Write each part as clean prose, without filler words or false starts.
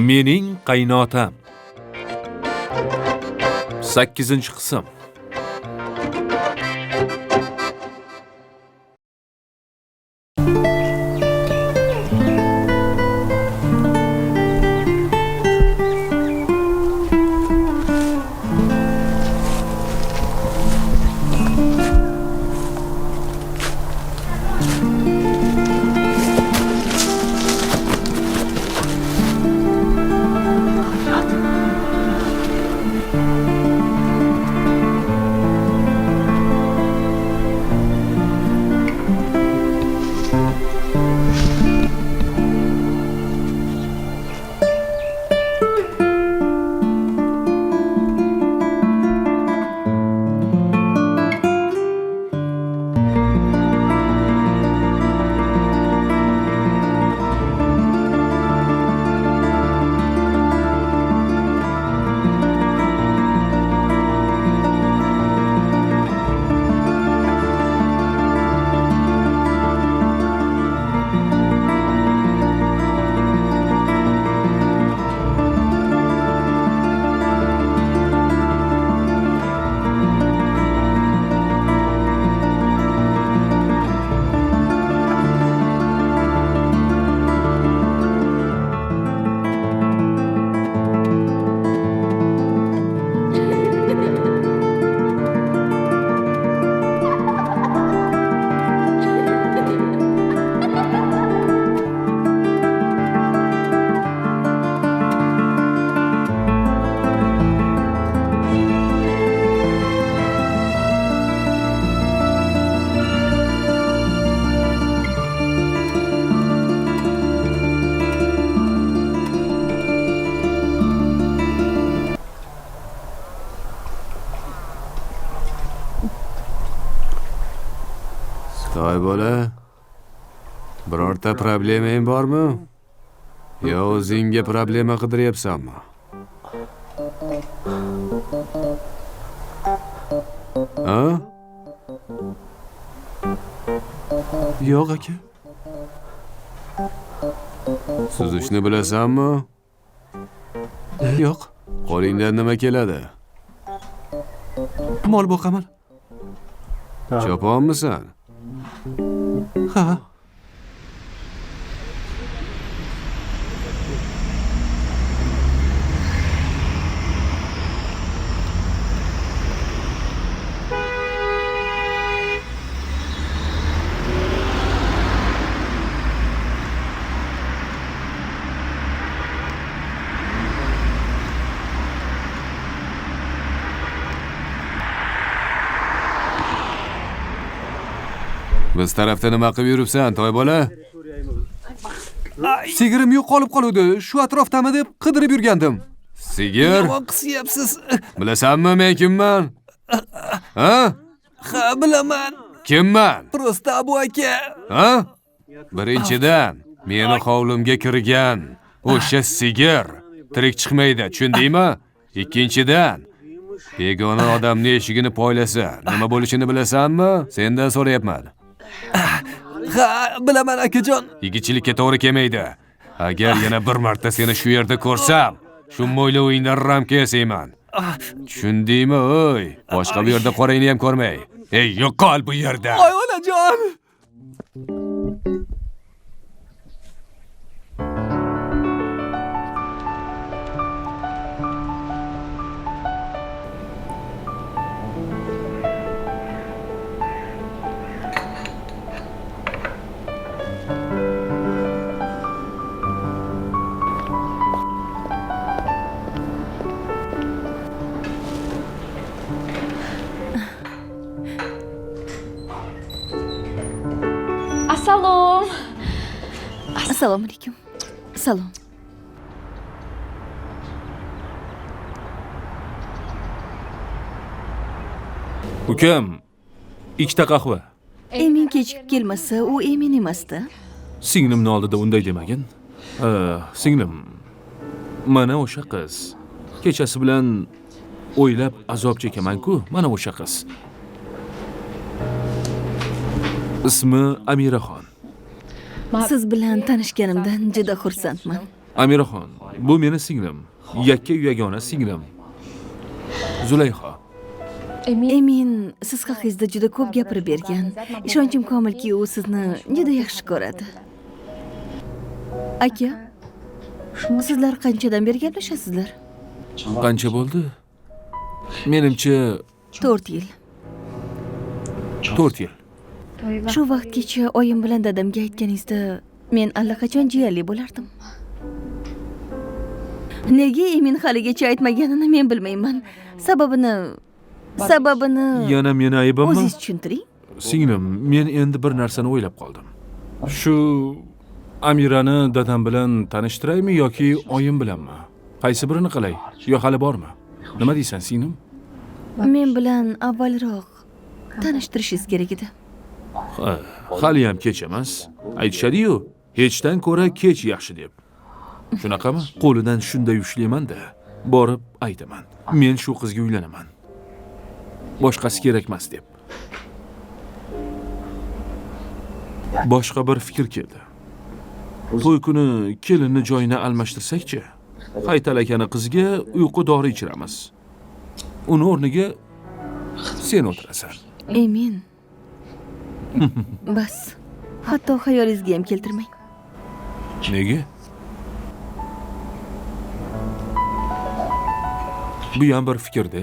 Mening qaynotam. 8-qism. Toy bola, birorta problemang bormi? Yo o'zingga problema qidiryapsanmi? Ha? Yo'q aka. Suzishni bilasanmi? Yo'q. Qo'lingdan nima keladi? Mol boqaman. Choponmisan? Ha. Biz tarafda nima qilib yuribsan, toy bola? Sigirim yo'qolib qoluvdi. Shu atrofdami deb qidirib yurgandim. Sigir? Yomon qisyapsiz. Bilasanmi men kimman? Ha? Ha, bilaman. Kimman? Prosta Abu aka. Ha? Birinchidan, meni hovlimga kirgan o'sha sigir tirik chiqmaydi, tushundingmi? Ikkinchidan, begona odamning eshigini poylasa, nima bo'lishini bilasanmi? Sendan so'rayapman. Ha, bilaman akajon. Yigitchilikka to'g'ri kelmaydi. Agar yana bir marta seni shu yerda ko'rsam, shu mo'ylovingdan ramka yasayman. Tushundingmi, o'y? Boshqa bu yerda qorangni ham ko'rmay. Ey, yo'qol bu yerda. Voy onajon. Assalom. Assalomu alaykum. Salom. Ukam, 2 ta qahva. Emin kechikib kelmasa, u Emin emasdi. Singlimning oldida unday demagin. Singlim, mana o'sha qiz. Kechasi bilan o'ylab azob chekaman-ku, mana o'sha qiz. Ismi Amiraxon. Siz bilan tanishganimdan juda xursandman. Amiraxon, bu meni singlim. Yakka yagona singlim. Zulayho. Emin siz haqingizda juda ko'p gapirib bergan. Ishonchim komilki, u sizni juda yaxshi ko'radi. Aka, sizlar qanchadan beri gaplashasizlar? Qancha bo'ldi? Menimcha 4 yil. 4 yil. Shu vaqtgacha oyim bilan dadamga aytganingizda men allaqachon jiyanli bo'lardim. Nega Emin haligacha aytmaganini men bilmayman. Sababini Yana meni aybimmi? o'zingiz tushuntiring. Singlim, men endi bir narsani o'ylab qoldim. Shu Amirani dadam bilan tanishtiraymi yoki oyim bilanmi? Qaysi birini qilay? Yo hali bormi? Nima deysan, singlim? Men bilan avvalroq tanishtirishingiz kerak edi. Hali ham kech emas. Aytishadi-yu, hechdan ko'ra kech yaxshi deb. Shunaqami? Qo'lidan shunday ushlayman-da, borib aytaman. Men shu qizga uylanaman. Boshqasi kerak emas deb. Boshqa bir fikr keldi. To'y kuni kelinni joyini almashtirsak-chi? Haytal akani qizga uyqu dori ichiramiz. Uni o'rniga sen o'tirasan. Emin. Bas. Hatto xayolingizga ham keltirmang. Nega? Bu ham bir fikrda.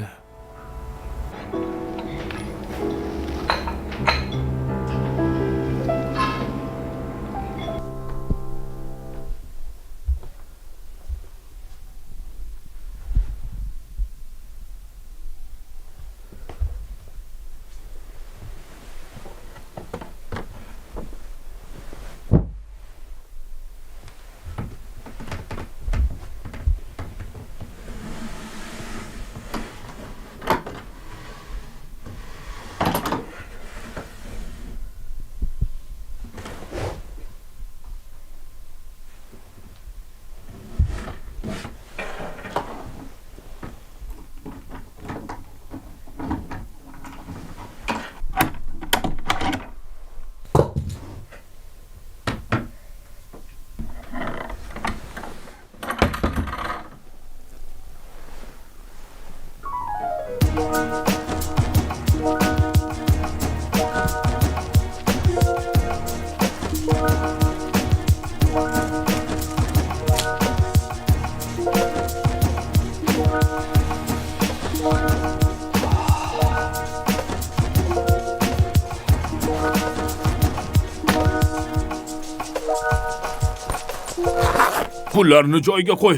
Pullarni joyiga qo'y.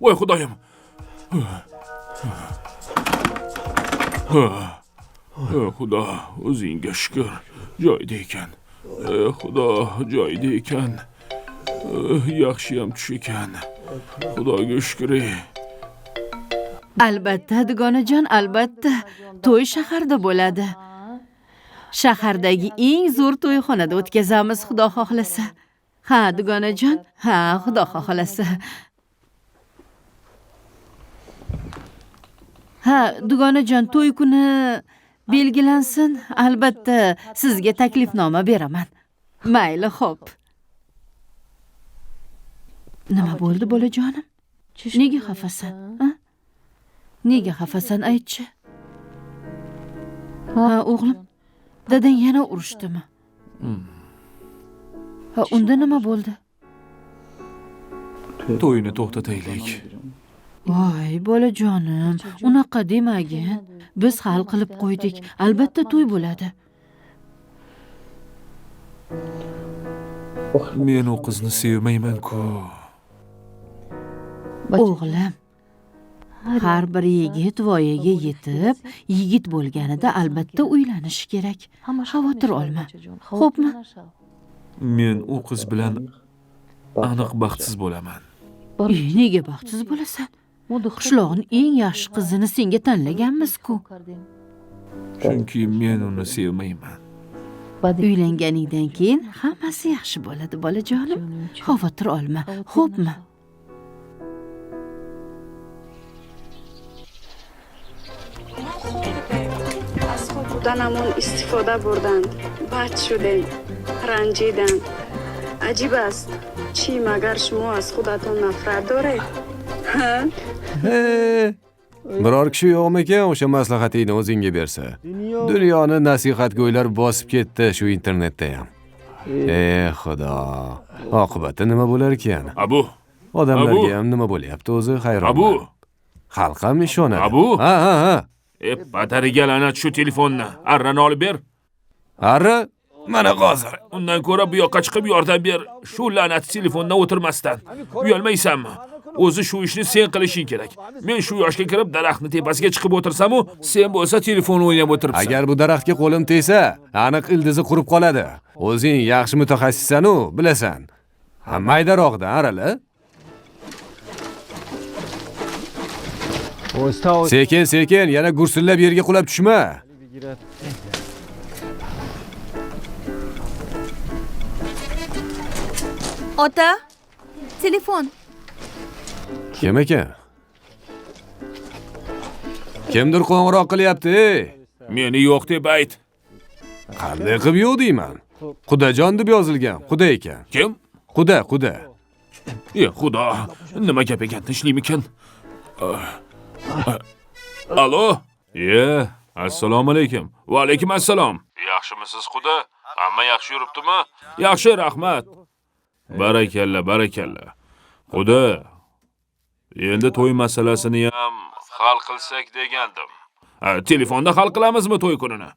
Voy xudoyim. Xudo, o'zingga shukr. Joyida ekan. Xudo, joyida ekan. Yaxshi ham tush ekan. Xudoga shukr. Albatta, dugonajon, albatta. To'y shaharda bo'ladi. Shahardagi eng zo'r to'yxonada o'tkazamiz, xudo xohlasa. Ha, dugonajon, ha, xudo xohlasa. Ha, dugonajon, to'y kuni belgilansin. Albatta, sizga taklifnoma beraman. Mayli, xo'p. Nima bo'ldi, bolajonim? Nega xafasan? Nega xafasan, aytchi? Ha, o'g'lim, dadang yana urushdimi? Ha, unda nima bo'ldi? To'yni to'xtataylik. Voy, bolajonim, unaqa demagin. Biz hal qilib qo'ydik. Albatta to'y bo'ladi. Men u qizni sevmayman-ku. O'g'lim, har bir yigit voyaga yetib, yigit bo'lganida albatta uylanishi kerak. Xavotir olma. Xo'pmi? Men u qiz bilan aniq baxtsiz bo'laman. Nega baxtsiz bo'lasan? Qishloqning eng yaxshi qizini senga tanlaganmiz-ku. Chunki men uni sevmayman. Uylanganingdan keyin hammasi yaxshi bo'ladi, bolajonim. Xavotir olma. Xo'pmi? از خوب بودنمون استفاده بردند. بد شدیم. رنجیدند. عجیب است. چی مگر شما از خودتون نفرت دارید؟ biror kishi yo'qmikan o'sha maslahatingni o'zingga bersa? Dunyoni nasihatgo'ylar bosib ketdi shu internetda ham. Xudo. Oqibati nima bo'lar ekan? Abu, Odamlarga ham nima bo'lyapti o'zi hayron. Abu, Xalq ham ishonadi. Abu. Ha. batariga la'nat shu telefonni. Arrani olib ber. Arra, mana hozir. Undan ko'ra bu yoqqa chiqib yordam ber. Shu la'nat telefondan o'tirmasdan. Uyalmaysanmi? O'zi shu ishni sen qilishing kerak. Men shu yoshga kirib daraxtni tepasiga chiqib o'tirsam-u, sen bo'lsa telefon o'ynab o'tiribsan. Agar bu daraxtga qo'lim tegsa, aniq ildizi qurib qoladi. O'zing yaxshi mutaxassissan-u, bilasan. Maydaroqdan arala. Sekin, yana gursillab yerga qulab tushma. Ota, telefon. Kim ekan? Kimdir qo'ng'iroq qilyapti, Meni yo'q deb ayt. Qanday qilib yo'q deyman? Xudajon deb yozilgan, Xuda ekan. Kim? Xuda. Xudo, nima gap ekan, tinchlikmikan? Alo? Assalomu alaykum. Va alaykum assalom. Yaxshimisiz, Xudo? Hamma yaxshi yuribdimi? Yaxshi, rahmat. Barakalla. Xudo, endi to'y masalasini ham hal qilsak degandim. Telefonda hal qilamizmi to'y kunini?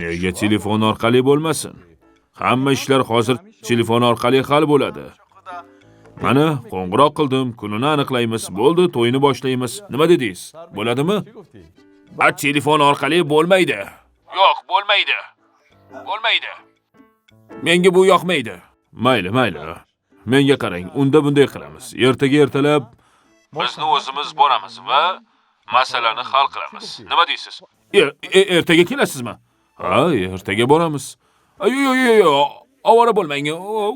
Nega telefon orqali bo'lmasin? Hamma ishlar hozir telefon orqali hal bo'ladi. Mana qo'ng'iroq qildim, kunini aniqlaymiz, bo'ldi, to'yni boshlaymiz. Nima dedingiz? Bo'ladimi? Telefon orqali bo'lmaydi. Yo'q, bo'lmaydi. Menga bu yoqmaydi. Mayli. Menga qarang, unda bunday qilamiz. Ertaga ertalab bizni o'zimiz boramiz va masalani hal qilamiz. Nima deysiz? Ertaga kelasizmi? Ha, ertaga boramiz. Yo'q, ovora bo'lmang.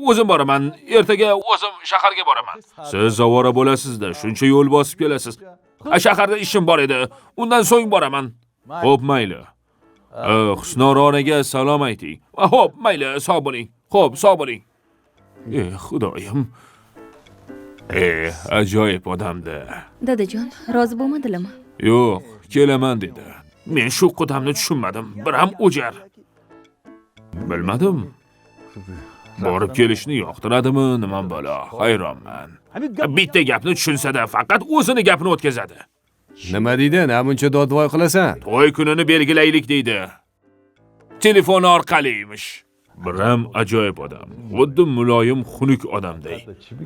O'zim boraman. Ertaga o'zim shaharga boraman. Siz ovora bo'lasiz-da, shuncha yo'l bosib kelasiz. Shaharda ishim bor edi. Undan so'ng boraman. Xo'p, mayli. Husnoraga salom ayting. Xo'p, mayli, sog' bo'ling. Xo'p, sog' bo'ling. Xudoyim. Ajoyib odamda. Dadajon, rozi bo'lmadilarmi? Yo'q, kelaman dedi. Men shu qudamni tushunmadim. Bir ham o'jar. Bilmadim. Borib kelishni yoqtiradimi, nima bo'la? Hayronman. Bitta gapni tushunsa-da, faqat o'zini gapini o'tkazadi. Nima deydi? Namuncha dodvoy qilasan? To'y kunini belgilaylik deydi. Telefon orqaliymish. Bir ham ajoyib odam. Xuddi muloyim, xunuk odamday.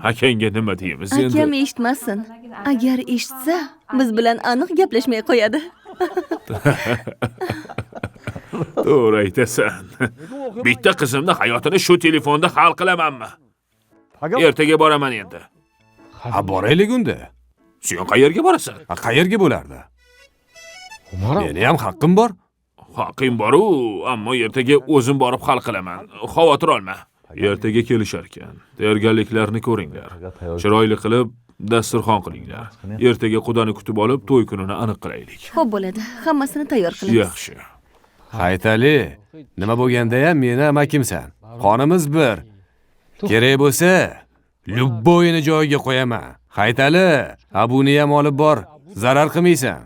Akangga nima deymiz endi? Akam eshitmasin. Agar eshitsa, biz bilan aniq gaplashmay qo'yadi. To'g'ri aytasan. Bitta qizimni hayotini shu telefonda hal qilamanmi? Ertaga boraman endi. Boraylik unda. Sen qayerga borasan? Qayerga bo'lardi? Meni ham haqqim bor. Haqqing bor-u, ammo ertaga o'zim borib hal qilaman. Xavotir olma. Ertaga kelishar ekan. Tayyorgarliklarni ko'ringlar. Chiroyli qilib dasturxon qilinglar. Ertaga Xudoni kutib olib, to'y kunini aniq qilaylik. Xo'p bo'ladi. Hammasini tayyor qilamiz. Yaxshi. Haytali, nima bo'lganda ham meni amakimsan. Qonimiz bir. Kerak bo'lsa, Lubboyini joyiga qo'yaman. Haytali, abuni ham olib bor. Zarar qilmaysan.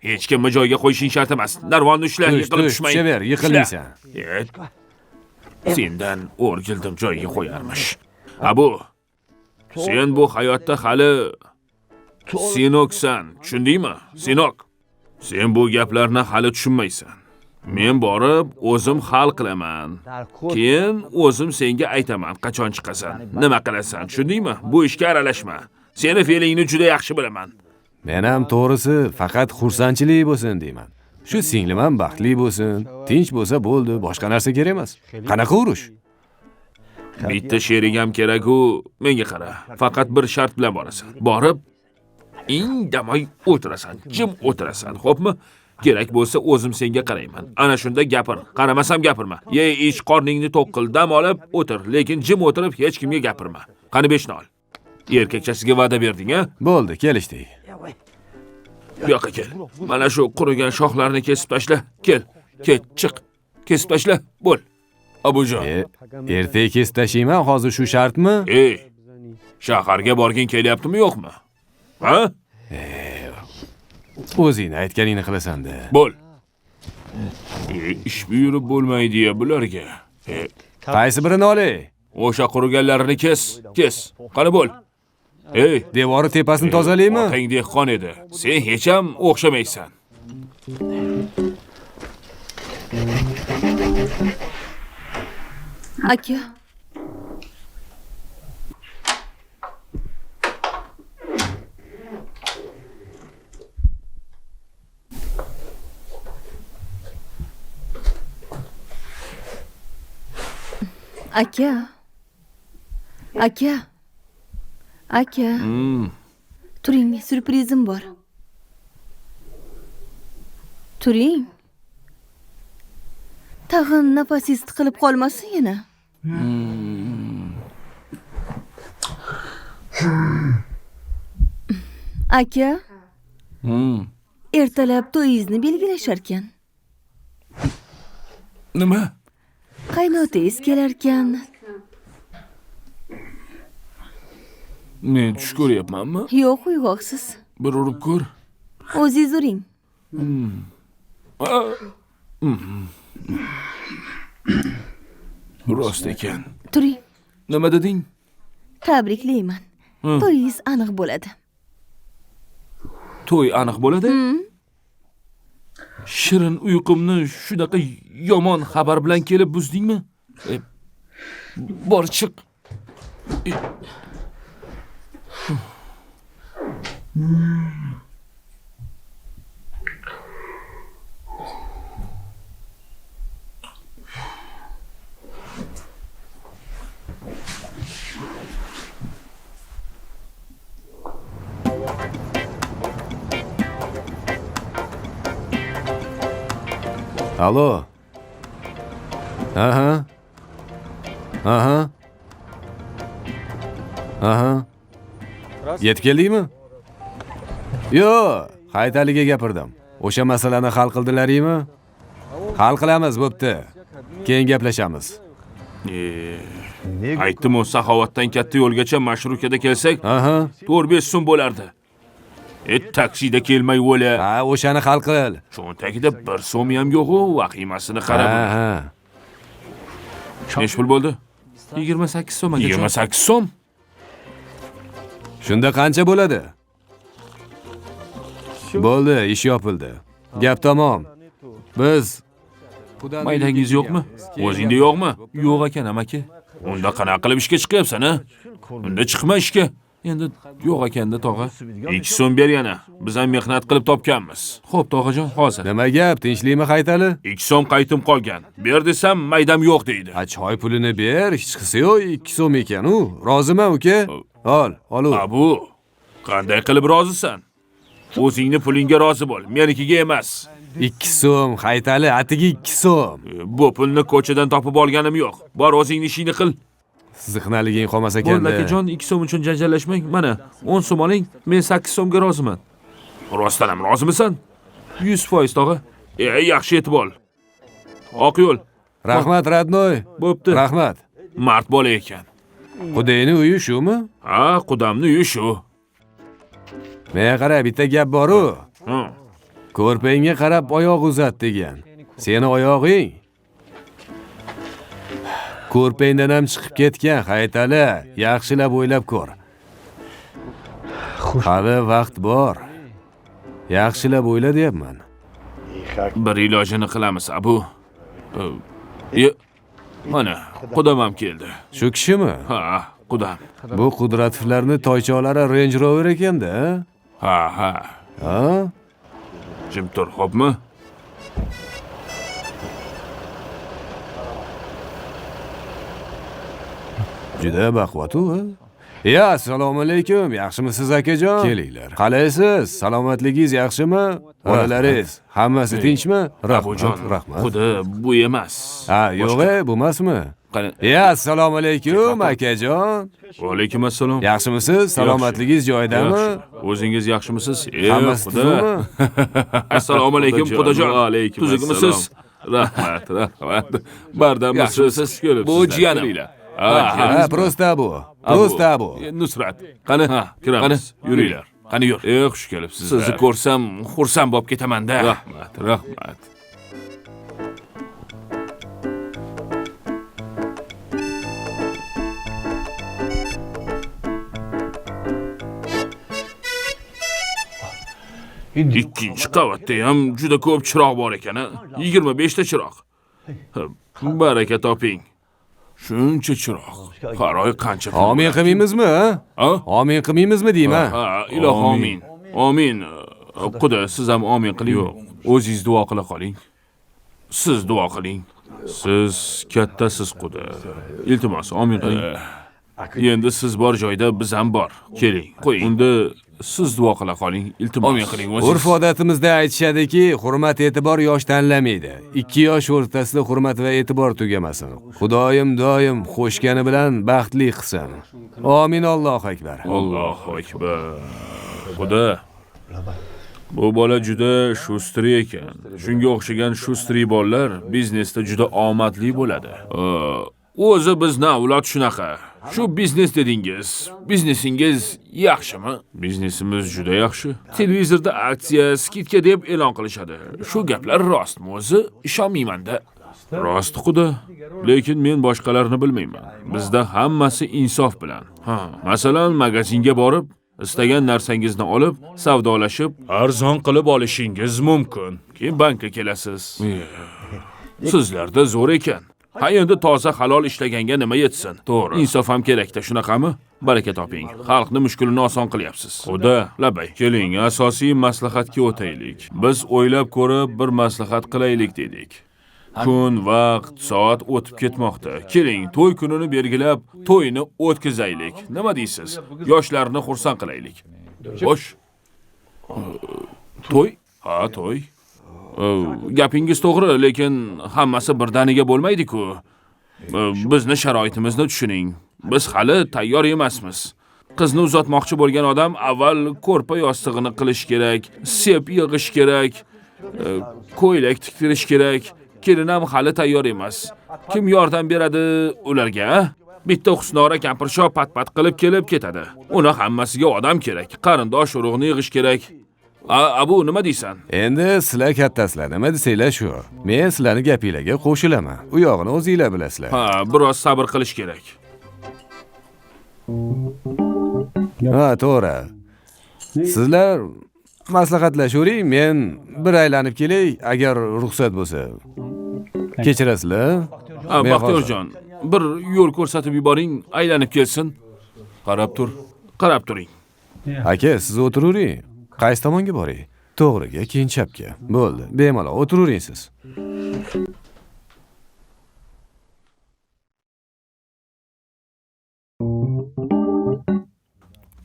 Hech kimni joyiga qo'yishing shart emas. Narvonni ushlar, yiqilib tushmang. Tushaver, yiqilmaysan. Sendan o'rgildim joyiga qo'yarmish. Abu, sen bu hayotda hali sinoksan, tushundingmi? Sinok. Sen bu gaplarni hali tushunmaysan. Men borib o'zim hal qilaman. Keyin o'zim senga aytaman qachon chiqasan, nima qilasan, tushundingmi? Bu ishga aralashma. Seni fe'lingni juda yaxshi bilaman. Men ham to'g'risi faqat xursandchilik bo'lsin deyman. Shu singlim ham baxtli bo'lsin, tinch bo'lsa bo'ldi, boshqa narsa kerak emas. Qanaqa urush? Bitta sherigam kerak-ku, menga qara. Faqat bir shart bilan borasan. Borib, indamay o'tirasan, jim o'tirasan, xo'pmi? Kerak bo'lsa o'zim senga qarayman. Ana shunda gapir. Qaramasam gapirma. Ich qorningni to'q qil, dam olib o'tir, lekin jim o'tirib hech kimga gapirma. Qani beshni ol. Erkakchasiga va'da berding, a? Bo'ldi, kelishdik. Bu yoqqa kel. Mana shu qurigan shoxlarni kesib tashla. Kel, chiq. Kesib tashla. Bo'l. Abujon. Ertaga kesib tashlayman, hozir shu shartmi? Shaharga borgin kelyaptimi, yo'qmi? Ha? O'zing aytganingni qilasan-da. Bo'l. Ish buyurib bo'lmaydi-ya bularga. Qaysi birini olay? O'sha quriganlarini kes. Qani bo'l. Ey, Devori tepasini tozalaymi? otang dehqon edi. Sen hech ham o'xshamaysan. Aka. Aka. Turing, syurprizim bor. Turing. Tag'in nafasingiz tiqilib qolmasin yana. Aka. Ertalab to'yingizni belgilashar ekan. Nima? Qaynotangiz kelar ekan. Men tush ko'ryapmanmi? Yo'q, uyg'oqsiz. Bir urib ko'r. O'zingiz uring. Rost ekan. Turing. Nima deding? Tabriklayman. To'yingiz aniq bo'ladi. To'y aniq bo'ladi? Shirin uyqumni shunaqa yomon xabar bilan kelib buzdingmi? Bor chiq. Alo. Aha. Yetib keldingmi? Yo'q, Haytaliga gapirdim. O'sha masalani hal qildilaringmi? Hal qilamiz, bo'pti. Keyin gaplashamiz. Aytdim, o saxovatdan katta yo'lgacha mashrukada kelsak, Aha. 4-5 so'm bo'lardi. Taksida kelmay o'la. Ha, o'shani hal qil. Cho'ntagida 1 so'm ham yo'q-ku, vahimasini qarab. Ha. Nech pul bo'ldi? 28 so'm aka. 28 so'm? Shunda qancha bo'ladi? Bo'ldi, ish yopildi. Gap tamom. Biz Maydangiz yo'qmi? O'zingda yo'qmi? Yo'q ekan, amaki. Unda qanaqa qilib ishga chiqyapsan, ha? Unda chiqma ishga. Endi yo'q ekanda, tog'a. 2 so'm ber yana. Biz ham mehnat qilib topganmiz. Xo'p, tog'ajon, hozir. nima gap? Tinchlikmi Haytali? 2 so'm qaytim qolgan. Ber desam, maydam yo'q deydi. Ha, choy pulini ber, hech qisi yo'q, 2 so'm ekan-u. Roziman, uka? Ol. Abu, qanday qilib rozisan? O'zingni pulingga rozi bo'l, menikiga emas. 2 so'm, Haytali, atigi 2 so'm. Bu pulni ko'chadan topib olganim yo'q. Bor, o'zingni ishingni qil. Ziqnaliging qolmas ekanda. Bo'ldi akajon, 2 so'm uchun janjallashmang. Mana, 10 so'm oling, men 8 so'mga roziman. Rostdan ham rozimisan? 100% tog'a. Yaxshi yetib ol. Oq yo'l. Rahmat, Radnoy. Bo'pti. Rahmat. Mard bola ekan. Qudayni uyi shumi? Ha, qudamni uyi shu. Menga qara, bitta gap bor-u. Ha. Ko'rpangga qarab oyoq uzat degan. Seni oyog'ing ko'rpangdan ham chiqib ketgan, Haytali. Yaxshilab o'ylab ko'r. Hali vaqt bor. Yaxshilab o'yla deyapman. Bir ilojini qilamiz, Abu. Mana, qudam ham keldi. Shu kishimi? Ha, qudam. Bu Qudratovlarni toychoqlari Range Rover ekanda, Ha. ha? Jim tur, xo'pmi? Juda baquvvat-u. Ya, assalomu alaykum. Yaxshimisiz akajon? Kelinglar. Qalaysiz? Salomatligingiz yaxshimi? Bolalaringiz hammasi tinchmi? Abujon, rahmat. Xudi bu emas. Ha, yo'q, bu emasmi? Ya, assalomu alaykum akajon. Va alaykum assalom. Yaxshimisiz? Salomatligingiz joyidami? O'zingiz yaxshimisiz? Hammasi tuzukmi? Assalomu alaykum, xudojon. Va alaykum Tuzukmisiz? Rahmat. Bardammisiz? Bu jiyanim. Ha, prosta bu. Do'st Abu. Nusrat. Qani, kiramiz. Yuringlar. Qani yur. Xush kelibsiz. Sizni ko'rsam, xursand bo'lib ketaman-da. Rahmat. Ikkinchi qavatda ham juda ko'p chiroq bor ekan. 25 ta chiroq. Baraka toping. Shuncha chiroq. Qaroy qancha. Amin qilmaymizmi? Amin qilmaymizmi deyman? Ha, iloh amin. Amin. Xudo siz ham amin qiling. Yo'q, o'zingiz duo qila qoling. Siz duo qiling. Siz kattasiz Xudo. Iltimos, amin qiling. Endi siz bor joyda biz ham bor. Keling, qo'ying. Unda siz duo qila qoling. Iltimos. Amin qiling o'zingiz. Urf-odatimizda aytishadiki, hurmat e'tibor yosh tanlamaydi. 2 yosh o'rtasida hurmat va e'tibor tugamasin. Xudoyim doim qo'shgani bilan baxtli qilsin. Amin. Allohu akbar. Allohu akbar. Xudo. Bu bola juda shustri ekan. Shunga o'xshagan shustri bolalar biznesda juda omadli bo'ladi. O'zi bizni avlod shunaqa. Shu biznes dedingiz. Biznesingiz yaxshimi? Biznesimiz juda yaxshi. Televizorda aksiya, skidka deb e'lon qilishadi. Shu gaplar rostmi o'zi? Ishonmayman-da. Rost Xudo. Lekin men boshqalarni bilmayman. Bizda hammasi insof bilan. Masalan, magazinga borib, istagan narsangizni olib, savdolashib, arzon qilib olishingiz mumkin. Keyin bankka kelasiz. Sizlarda zo'r ekan. Ha, endi toza halol ishlaganga nima yetsin? To'g'ri. Insof ham kerak-da, shunaqami? Baraka toping. Xalqni mushkulini oson qilyapsiz. Xudo, labay. Keling, asosiy maslahatga o'taylik. Biz o'ylab ko'rib bir maslahat qilaylik dedik. Kun, vaqt, soat o'tib ketmoqda. Keling, to'y kunini belgilab, to'yni o'tkazaylik. Nima deysiz? Yoshlarni xursand qilaylik. Xo'sh. To'y? Ha, to'y. Gapingiz to'g'ri, lekin hammasi birdaniga bo'lmaydi-ku. Bizni sharoitimizni tushuning. Biz hali tayyor emasmiz. Qizni uzatmoqchi bo'lgan odam avval ko'rpa yostig'ini qilish kerak, sep yig'ish kerak, ko'ylak tiktirish kerak. Kelin ham hali tayyor emas. Kim yordam beradi ularga? Bitta husnora kampirsho pat-pat qilib kelib ketadi. Uni hammasiga odam kerak. Qarindosh urug'ni yig'ish kerak. Abu, nima deysan? Endi sizlar kattasizlar, nima desanglar shu. Men sizlarning gapingizga qo'shilaman. U yog'ini o'zingizlar bilasizlar. Ha, biroz sabr qilish kerak. Ha, to'g'ri. Sizlar maslahatlashavering, men bir aylanib kelay, agar ruxsat bo'lsa. Kechirasizlar? Baxtiyorjon, bir yo'l ko'rsatib yuboring, aylanib kelsin. Qarab turing. Aka, siz o'tiravering. Qaysi tomonga boray? To'g'riga, keyin chapga. Bo'ldi, bemalol o'tiravering siz.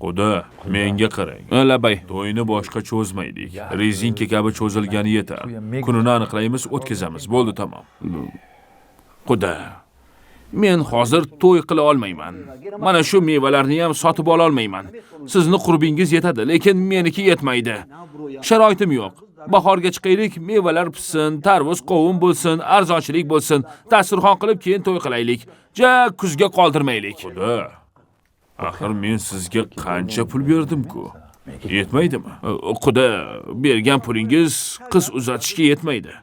Xudo, menga qarang. Labay, to'yni boshqa cho'zmaydik. Rezinka kabi cho'zilgani yetar. Kunini aniqlaymiz, o'tkazamiz. Bo'ldi, tamom. Xudo, men hozir to'y qila olmayman. Mana shu mevalarni ham sotib ola olmayman. Sizni qurbingiz yetadi, lekin meniki yetmaydi. Sharoitim yo'q. Bahorga chiqaylik, mevalar pishsin, tarvuz qovun bo'lsin, arzonchilik bo'lsin, dasturxon qilib keyin to'y qilaylik. Ja kuzga qoldirmaylik. Xudo, axir men sizga qancha pul berdim-ku? Yetmaydimi? Xudo, bergan pulingiz qiz uzatishga yetmaydi.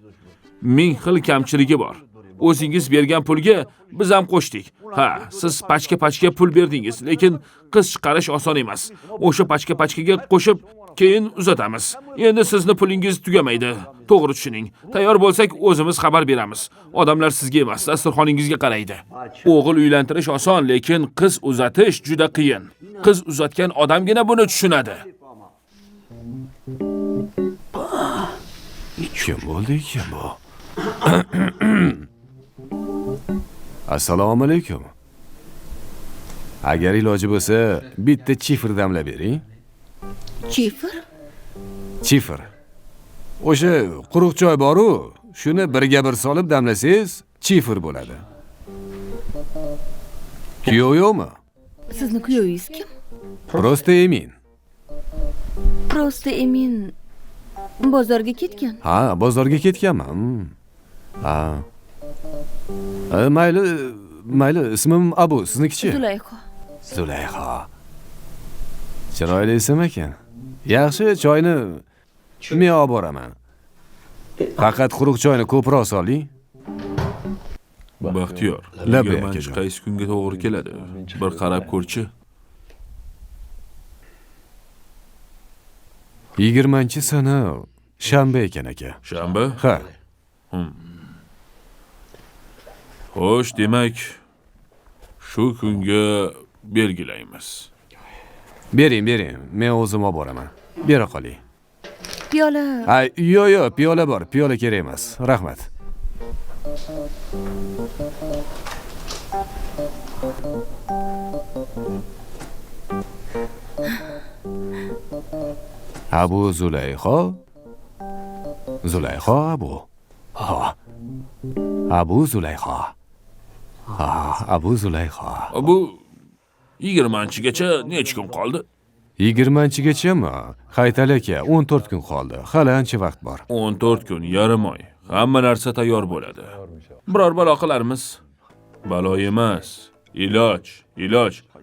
Ming xil kamchiligi bor. O'zingiz bergan pulga biz ham qo'shdik. Ha, siz pachka-pachka pul berdingiz, lekin qiz chiqarish oson emas. O'sha pachka-pachkaga qo'shib keyin uzatamiz. Endi sizni pulingiz tugamaydi. To'g'ri tushuning. Tayyor bo'lsak, o'zimiz xabar beramiz. Odamlar sizga emas, dasturxoningizga qaraydi. O'g'il uylantirish oson, lekin qiz uzatish juda qiyin. Qiz uzatgan odamgina buni tushunadi. Kim bo'ldi ekan bu? Assalomu alaykum. Agar iloji bo'lsa, bitta chifr damlab bering. Chifr? Chifr. O'sha quruq choy bor-ku, shuni birga bir solib damlasangiz, chifr bo'ladi. Kuyov yo'qmi? Sizni kuyovingiz kim? Prosta Emin. Prosta Emin bozorga ketgan. Ha, bozorga ketganman. Ha. Mayli, ismim Abu, siznikichi? Zulayho. Zulayho. Chiroyli ism ekan. Yaxshi, choyni men olib boraman. Faqat quruq choyni ko'proq soling. Baxtiyor, Labay 20 akajon. qaysi kunga to'g'ri keladi? Bir qarab ko'rchi. 20-sana shanba ekan aka. Shanba? Ha, Xo'sh, demak, shu kunga belgilaymiz. bering. Men o'zim olib boraman. Bera qoling. Piyola. Ay, yo'q, piyola bor. Piyola kerak emas. Rahmat. Abu Zulayho. Zulayho Abu. Ha. Abu Zulayho. Ha, Abu Zulayho. Bu 20-gacha necha kun qoldi? 20-gachami? Haytali aka, 14 kun qoldi. Hali ancha vaqt bor. 14 kun, yarim oy. Hamma narsa tayyor bo'ladi. Biror balo qilarmiz. Balo emas, iloj.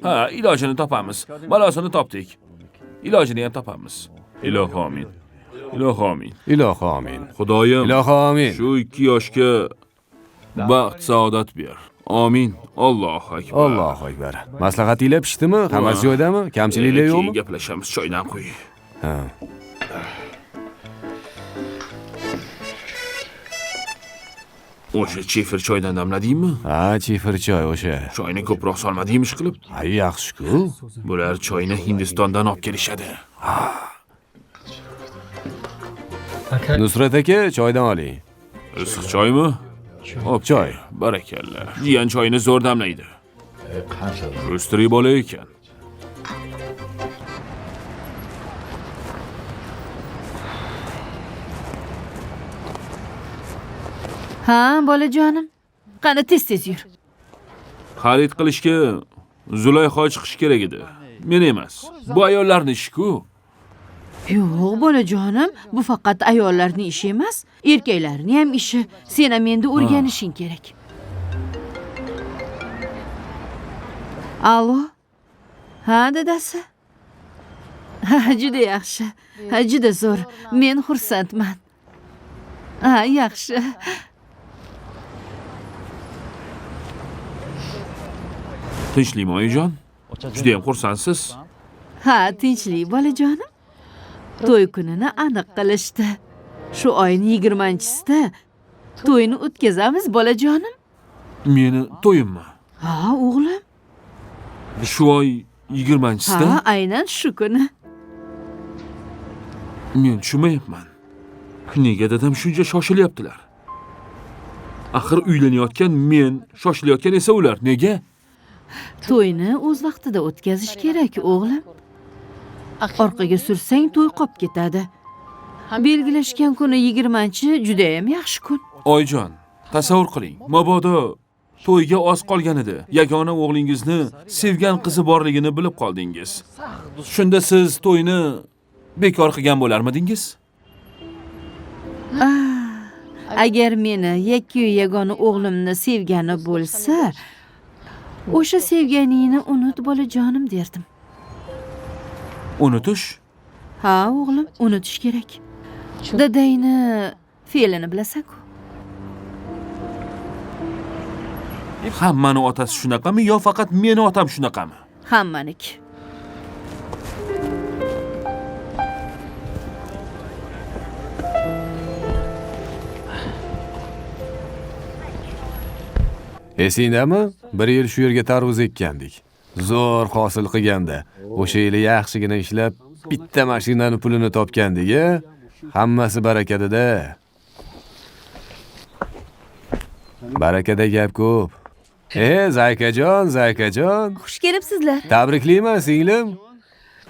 Ha, ilojini topamiz. Balosini topdik. Ilojini ham topamiz. Ilohi amin. Ilohi amin. Xudoyim, Ilohi amin. shu 2 yoshga baxt, saodat ber. Amin. Allohu akbar. Allohu akbar. Maslahatinglar pishdimi? Hammasi joyidami? Kamchiliklar yo'qmi? Keyin gaplashamiz, choydan qo'y. Ha. O'sha chifir choydan damladingmi? Ha, chifir choy o'sha. Choyni ko'proq solmadingmi qilib? Ay, yaxshi-ku. Bular choyni Hindistondan olib kelishadi. Nusrat aka, choydan oling. Issiq choymi? Hop, Choy. Barakalla. Jiyan choyni zo'r damlaydi. O'stiri bola ekan. Ha, bolajonim. Qani tez yur. Xarid qilishga Zulayho chiqish kerak edi. Men emas. Bu ayollarning ishi-ku. Yo'q, bolajonim, bu faqat ayollarning ishi emas, erkaklarning ham ishi. Sen ham endi o'rganishing kerak. Allo? Ha, dadasi? Ha, juda yaxshi. Ha, juda zo'r. Men xursandman. Ha, yaxshi. Tinchlikmi, oyijon? Juda ham xursandsiz. Ha, tinchlik bolajonim. To'y kunini aniq qilishdi. Shu oyning 20-sida to'yni o'tkazamiz bolajonim. Meni to'yimmi? Ha, o'g'lim. Shu oy 20-sida? Ha, aynan shu kuni. Men tushunmayapman. Nega dadam shuncha shoshilyaptilar? Axir uylanayotgan men, shoshilayotgan esa ular. Nega? To'yni o'z vaqtida o'tkazish kerak, o'g'lim. Orqaga sursang to'y qolib ketadi. Belgilashgan kuni 20-chi juda ham yaxshi kun. Oyjon, tasavvur qiling. Mabodo to'yga oz qolgan edi. Yagona o'g'lingizni sevgan qizi borligini bilib qoldingiz. Shunda siz to'yni bekor qilgan bo'larmidingiz? Agar meni yakkayu yagona o'g'limni sevgani bo'lsa, o'sha sevganingni unut bolajonim derdim. Unutish? Ha, o'g'lim, unutish kerak. Dadangni fe'lini bilasan-ku. Hammani otasi shunaqami yo faqat meni otam shunaqami? Hammaniki. Esingdami? Bir yil shu yerga tarvuz ekkandik. Zo'r hosil qilganda, o'sha yili yaxshigina ishlab, bitta mashinani pulini topgandik-a? Hammasi barakada-da. Barakada gap ko'p. Zaykajon. Xush kelibsizlar. Tabriklayman singlim.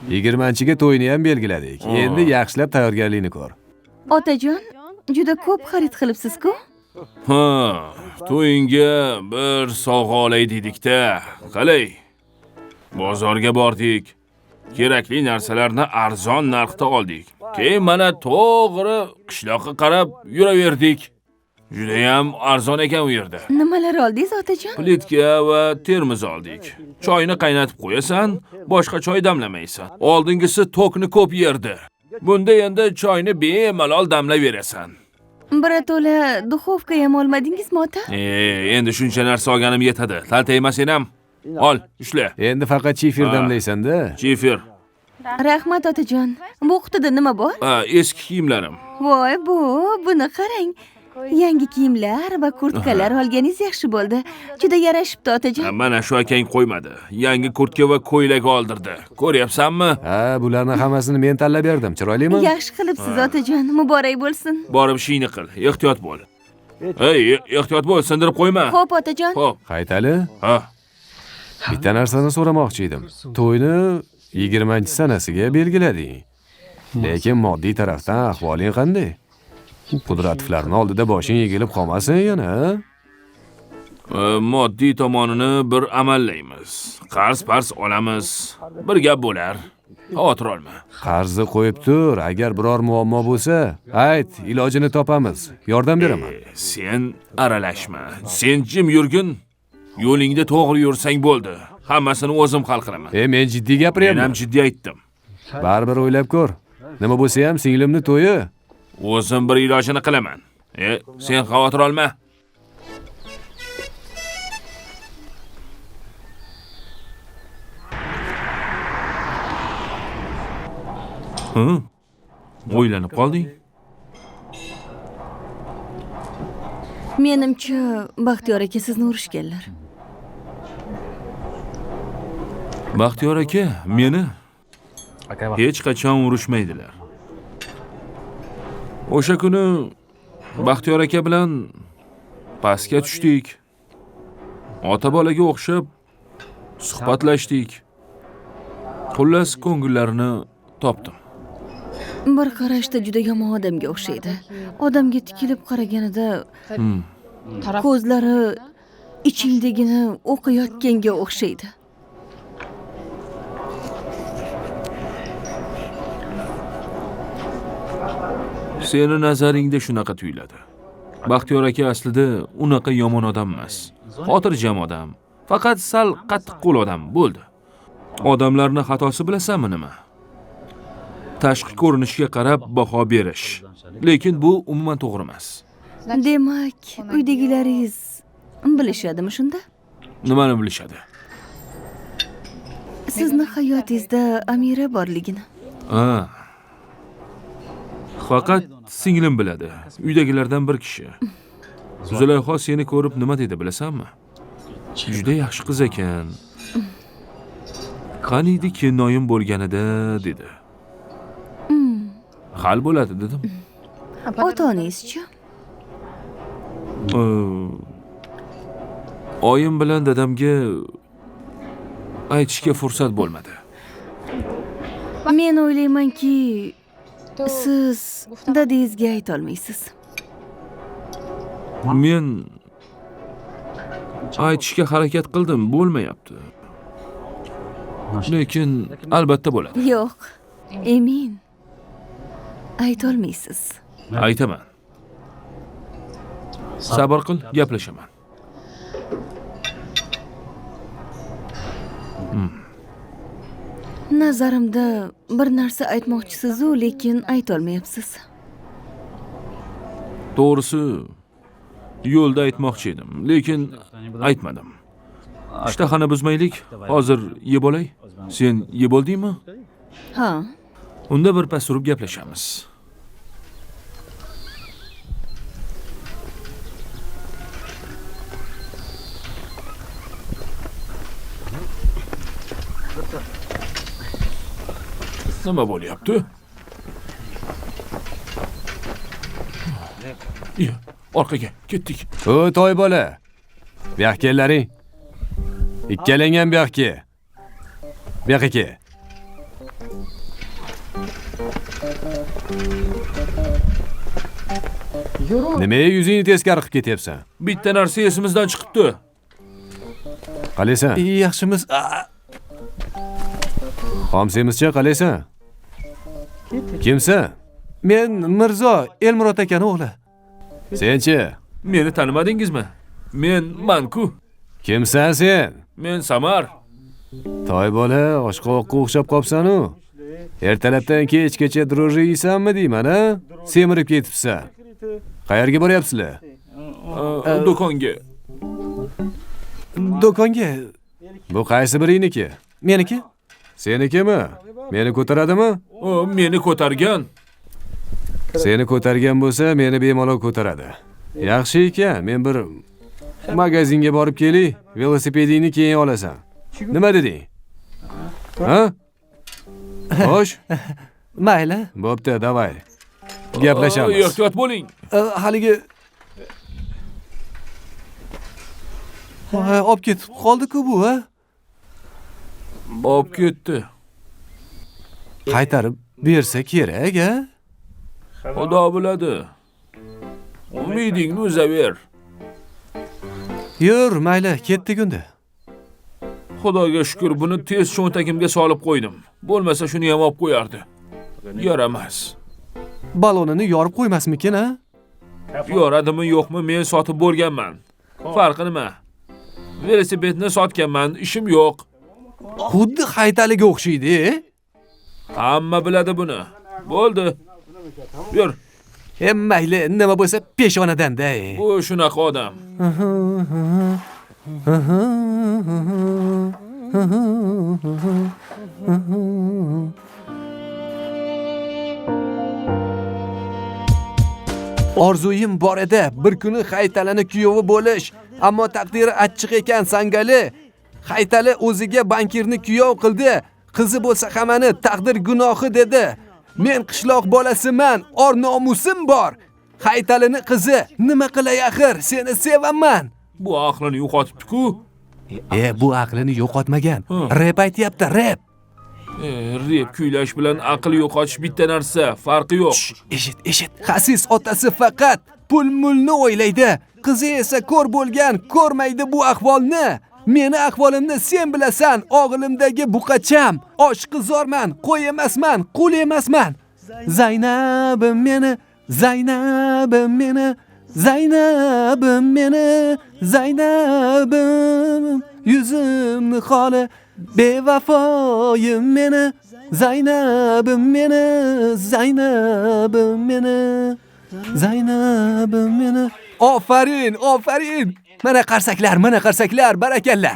20-chiga to'yni ham belgiladik. Endi yaxshilab tayyorgarlikni ko'r. Otajon, juda ko'p xarid qilibsiz-ku? Ha, to'yinga bir sovg'a olay dedik-da. Qalay? Bozorga bordik. Kerakli narsalarni arzon narxda oldik. Keyin mana to'g'ri qishloqqa qarab yuraverdik. Judayam arzon ekan u yerda. Nimalar oldingiz otajon? Plitka va termiz oldik. Choyni qaynatib qo'yasan, boshqa choy damlamaysan. Oldingisi tokni ko'p yerdi. Bunda endi choyni bemalol damlayverasan. Birato'la duxovka ham olmadingizmi ota? Endi shuncha narsa olganim yetadi. Talta emassan ham. Ol, ushla. Endi faqat chifir damlaysan-da. Chifir. Rahmat otajon. Bu qutuda nima bor? Eski kiyimlarim. Voy, buni qarang. Yangi kiyimlar va kurtkalar olganingiz yaxshi bo'ldi. Juda yarashibdi otajon. Mana shu akang qo'ymadi. Yangi kurtka va ko'ylak oldirdi. Ko'ryapsanmi? Ha, bularni hammasini men tanlab berdim. Chiroylimi? Yaxshi qilibsiz otajon. Muborak bo'lsin. Borib ishingni qil. Ehtiyot bo'l. Ey, ehtiyot bo'l, sindirib qo'yma. Xo'p otajon. Xo'p. Qaytali? Ha. Bitta narsani so'ramoqchi edim. To'yni 20-sanasiga belgilading. Lekin moddiy tarafdan ahvoling qanday? Qudratovlarning oldida boshing egilib qolmasin yana. Moddiy tomonini bir amallaymiz. Qarz olamiz. Bir gap bo'lar. Xavotir olma. Qarzni qo'yib tur. Agar biror muammo bo'lsa, ayt, ilojini topamiz. Yordam beraman. Sen aralashma. Sen jim yurgin. Yo'lingda to'g'ri yursang bo'ldi. Hammasini o'zim hal qilaman. Men jiddiy Men gapiryapman. ham jiddiy aytdim. Baribir o'ylab ko'r. Nima bo'lsa ham singlimni to'yi. O'zim bir ilojini qilaman. Sen xavotir olma. O'ylanib qolding? Menimcha, Baxtiyor aka sizni urishganlar. Baxtiyor aka, meni hech qachon urushmaydilar. O'sha kuni Baxtiyor aka bilan pastga tushdik. Ota-bolaga o'xshab suhbatlashdik. Xullas, ko'ngillarini topdim. Bir qarashda juda yomon odamga o'xshaydi. Odamga tikilib qaraganida ko'zlari ichingdagini o'qiyotganga o'xshaydi. Seni nazaringda shunaqa tuyuladi. Baxtiyor aka aslida unaqa yomon odam emas. Xotirjam odam. Faqat sal qattiq qo'l odam bo'ldi. Odamlarning xatosi bilasanmi nima? Tashqi ko'rinishga qarab baho berish. Lekin bu umuman to'g'ri emas. Demak, uydagilaringiz bilishadimi shunda? Nimani bilishadi? Sizni hayotingizda Amira borligini. Faqat singlim biladi. Uydagilardan bir kishi. Zulayho seni ko'rib nima dedi bilasanmi? Juda yaxshi qiz ekan. Qaniydi kennoyim bo'lganida dedi. Hal bo'ladi dedim. Ota-onangizchi? Oyim bilan dadamga aytishga fursat bo'lmadi. Men o'ylaymanki, siz dadangizga ayta olmaysiz. Men aytishga harakat qildim, bo'lmayapti. Lekin albatta bo'ladi. Yo'q, Emin. Ayta olmaysiz. Aytaman. Sabr qil, gaplashaman. Nazarimda bir narsa aytmoqchisiz-u, lekin ayta olmayapsiz. To'g'risi, yo'lda aytmoqchi edim, lekin aytmadim. Ishtahani buzmaylik, hozir yeb olay. Sen yeb oldingmi? Ha. Unda bir pas turib gaplashamiz. Nima bo'lyapti? Orqaga ketdik. O toy bola. Bu yoqqa kellaring. Ikkalang ham bu yoqqa. Bu yoqqa kel. Nimaga yuzingni teskari qilib ketyapsan? Bitta narsa esimizdan chiqibdi. Qalaysan? Yaxshimiz. Xom semizcha qalaysan? Kimsan? Men Mirzo Elmurod akaning o'g'li. Senchi? Meni tanimadingizmi? Men Manku. Kimsan sen? Men Samar. Toy bola, oshqovoqqa o'xshab qopsan-u. Ertalabdan kechgacha droji yeysanmi deyman, ha? Semirib ketibsan. Qayerga boryapsizlar? Do'konga. Do'konga. Bu qaysi biringniki? Meniki? Senikimi? Meni ko'taradimi? O, meni ko'targan. Seni ko'targan bo'lsa, meni bemalol ko'taradi. Yaxshi ekan, men bir magazinga borib kelay, velosipedingni keyin olasan. Nima deding? Ha? Xo'sh, Mayli. bo'pti, davay. Gaplashamiz. Ehtiyot bo'ling. Haligi olib ketib qoldi-ku bu, ha? Olib ketdi. Qaytarib bersa kerak, ha? Xudo biladi. Umidingni uzaver. Yur, mayli, ketdik unda. Xudoga shukr, buni tez cho'ntagimga solib qo'ydim. Bo'lmasa shuni ham olib qo'yardi. Yaramas. Balonini yorib qo'ymasmikin, ha? Yoradimi yo'qmi, men sotib bo'lganman. Farqi nima? Velosipedni sotganman, ishim yo'q. Xuddi haytaliga o'xshaydi. Hamma biladi buni. Bo'ldi. Yur. Mayli, nima bo'lsa peshonadan-da. Bu shunaqa odam. Orzuyim bor edi, bir kuni Haytalani kuyovi bo'lish, ammo taqdiri achchiq ekan sangali. Haytali o'ziga bankirni kuyov qildi. Qizi bo'lsa hamani taqdir gunohi dedi. Men qishloq bolasiman, or nomusim bor. Haytalini qizi, nima qilay axir? Seni sevaman. Bu aqlini yo'qotibdi-ku. Bu aqlini yo'qotmagan. Rep aytyapti, rep. Rep kuylash bilan aql yo'qotish bitta narsa, farqi yo'q. Eshit. Xasis otasi faqat pul-mulni o'ylaydi. Qizi esa ko'r bo'lgan, ko'rmaydi bu ahvolni. Meni ahvolimni sen bilasan, og'ilimdagi buqacham. Oshqizorman, qo'y emasman, qul emasman. Zaynabim meni, Zaynabim meni, Zaynabim meni, Zaynabim yuzimni xoli, bevafoyim meni, Zaynabim meni, Zaynabim meni, Zaynabim meni. Ofarin, ofarin. Mana qarsaklar, barakalla.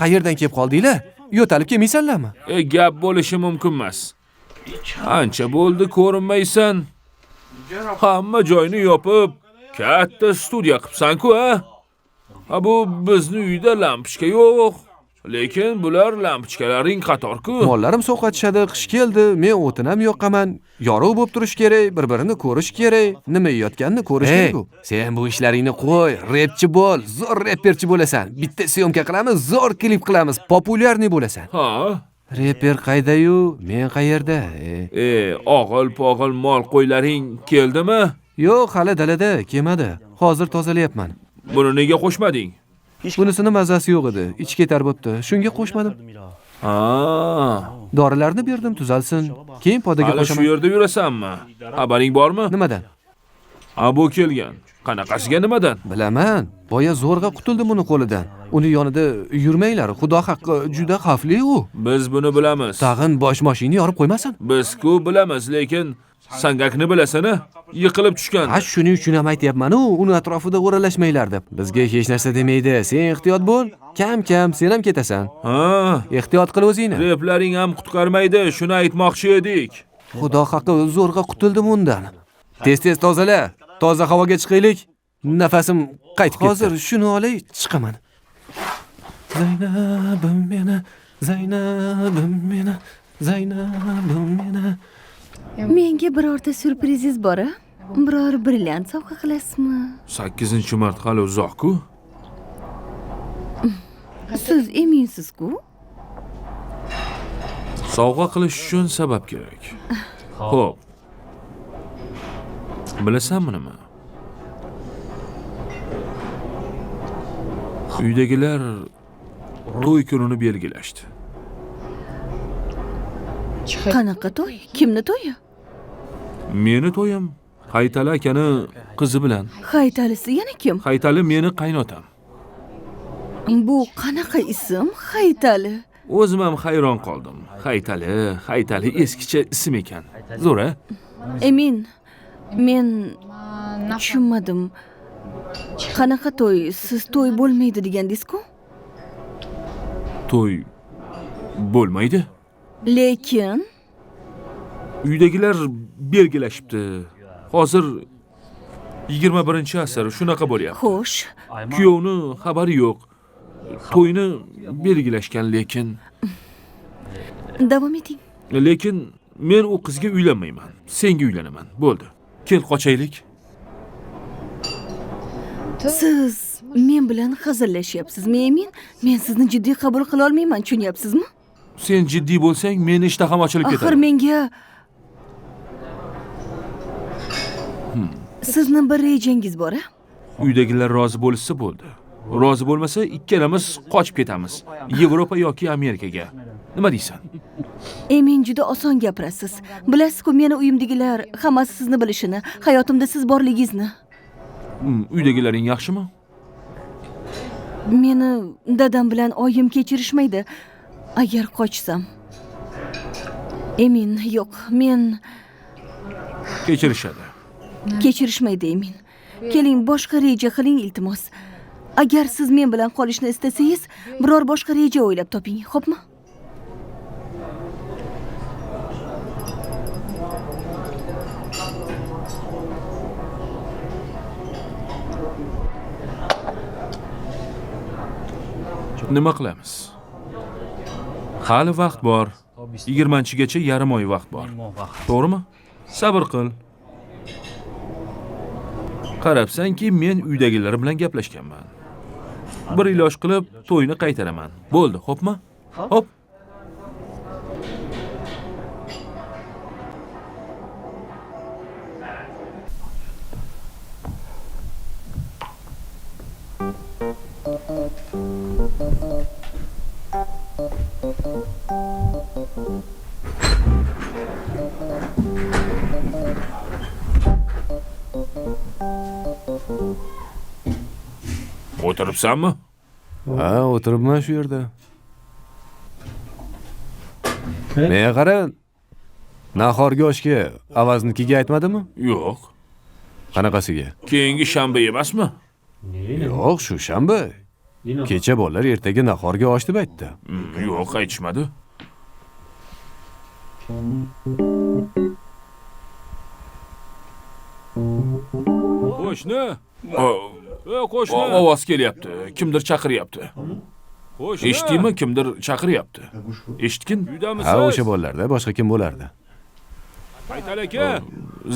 Qayerdan kelib qoldinglar? Yo'talib kelmaysanlarmi? Gap bo'lishi mumkin emas. Ancha bo'ldi ko'rinmaysan. Hamma joyni yopib, katta studiya qilibsan-ku, ha? Bu bizni uyda lampochka yo'q. Lekin bular lampochkalaring qator-ku. Mollarim sovqatishadi, qish keldi, men o'tin ham yoqqaman. Yorug' bo'lib turish kerak, bir-birini ko'rish kerak, nima yeyotganini ko'rish kerak. Sen bu ishlaringni qo'y, repchi bo'l, zo'r reperchi bo'lasan. Bitta syomka qilamiz, zo'r klip qilamiz, populyarniy bo'lasan. Ha? Reper qayda-yu, men qayerda? Og'il-pog'il mol qo'ylaring keldimi? Yo'q, hali dalada kelmadi. Hozir tozalayapman. Buni nega qo'shmading? Bunisini mazasi yo'q edi, ichi ketar bo'pti. Shunga qo'shmadim. Dorilarni berdim, tuzalsin. Keyin podaga Hali shu qo'shaman. yerda yurasanmi? Xabaring bormi? Nimadan? Bu kelgan. Qanaqasiga nimadan? Bilaman. Boya zo'rg'a qutuldim uni qo'lidan. Uni yonida yurmanglar. Xudo haqqi juda xavfli u. Biz buni bilamiz. Tag'in bosh mashina yorib qo'ymasin. Biz-ku bilamiz, lekin Sangakni bilasana? Yiqilib tushgan. Shuning uchun ham aytayapman-u, uni atrofida o'ralashmanglar deb. Bizga hech narsa demaydi. Sen ehtiyot bo'l. Kam-kam sen ham ketasan. Ehtiyot qil o'zingni. Replaring ham qutqarmaydi, shuni aytmoqchi edik. Xudo haqqi zo'rg'a qutuldim undan. Tez-tez tozala. Toza havoga chiqaylik. Nafasim qaytib ketdi. Hozir shuni olay, chiqaman. Zaynabim meni, Zaynabim meni, Zaynabim meni. Menga birorta surprizingiz bor-a? Biror brilliant sovg'a qilasizmi? 8-mart hali uzoq-ku. Siz eminsiz-ku? Sovg'a qilish uchun sabab kerak. Xo'p. Bilasanmi nima? Uydagilar to'y kunini belgilashdi. Qanaqa to'y? Kimni to'yi? Meni to'yim Haytali akani qizi bilan. Haytalisi yana kim? Haytali meni qaynotam. Bu qanaqa ism? Haytali. O'zim ham hayron qoldim. Haytali eskicha ism ekan. Zo'ra? Emin, men tushunmadim. Qanaqa to'y? Siz to'y bo'lmaydi degandingiz-ku? To'y bo'lmaydi. Lekin Uydagilar belgilashibdi. Hozir 21-asr shunaqa bo'lyapti. xo'sh, Kuyovni xabari yo'q. To'yni belgilashgan lekin davom eting. lekin men u qizga uylanmayman. Senga uylanaman. Bo'ldi. Kel qochaylik. Siz men bilan hazillashyapsizmi, Emin? Men sizni jiddiy qabul qila olmayman, tushunyapsizmi? Sen jiddiy bo'lsang, men ishtaham ochilib Axir ketadi. menga sizni bir rejangiz bor-a? Uydagilar rozi bo'lsa bo'ldi. Rozi bo'lmasa, ikkalamiz qochib ketamiz. Yevropa yoki Amerikaga. Nima deysan? Emin, juda oson gapirasiz. Bilasiz-ku, meni uyimdagilar hammasi sizni bilishini, hayotimda siz borligingizni. Uydagilaring yaxshimi? Meni dadam bilan oyim kechirishmaydi agar qochsam. Emin, yo'q, men Kechirishadi. kechirishmaydi, Emin. Keling, boshqa reja qiling, iltimos. Agar siz men bilan qolishni istasangiz, biror boshqa reja o'ylab toping, xo'pmi? Nima qilamiz? Hali vaqt bor. 20-gacha yarim oy vaqt bor. To'g'rimi? Sabr qil. Qarabsanki, men uydagilar bilan gaplashganman. Bir iloj qilib to'yni qaytaraman. Bo'ldi, xo'pmi? Xo'p. O'tiribsanmi? Ha, o'tiribman shu yerda. Menga qara, nahorga oshga avaznikiga aytmadimi? Yo'q. Qanaqasiga? Keyingi shanba emasmi? Yo'q, shu shanba. Kecha bolalar ertaga nahorga osh deb aytdi. Yo'q, aytishmadi. Qo'shni. Qo'shni. Ovoz kelyapti. Kimdir chaqiryapti. Eshitdingmi? Kimdir chaqiryapti. Eshitgin? Ha, o'sha bolalarda boshqa kim bo'lardi? Haytal aka.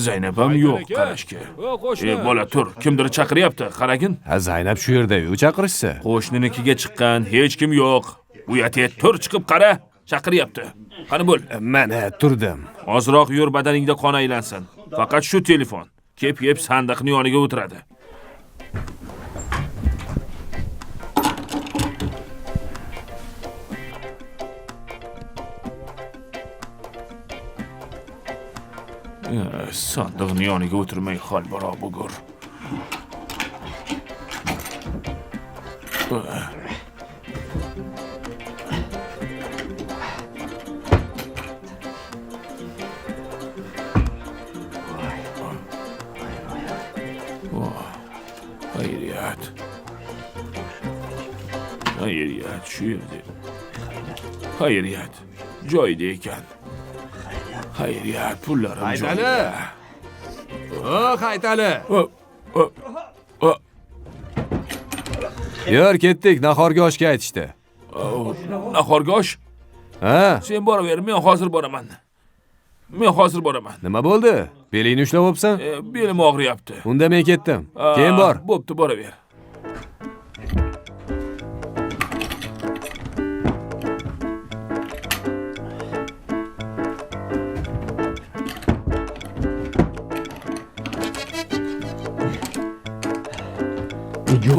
Zaynab ham yo'q qarashga. Bola tur, kimdir chaqiryapti, qaragin. Ha, Zaynab shu yerda-yu chaqirishsa. Qo'shninikiga chiqqan, hech kim yo'q. Uyatga tur chiqib qara, chaqiryapti. Qani bo'l. Mana turdim. Ozroq yur, badaningda qon aylansin. Faqat shu telefon. Kep sandiqning yoniga o'tiradi. Sandiqning yoniga o'tirmay hol baro bugur. Xayriyat shu yerda. Xayriyat joyida ekan. Xayriyat pullarim joyida. Haytali. Yur, ketdik, nahorga oshga aytishdi. Nahorga osh? Ha? Sen boraver, men hozir boraman. Nima bo'ldi? Belingni ushlab o'psan? Belim og'riyapti. Unda men ketdim. Keyin bor. Bo'pti, boraver.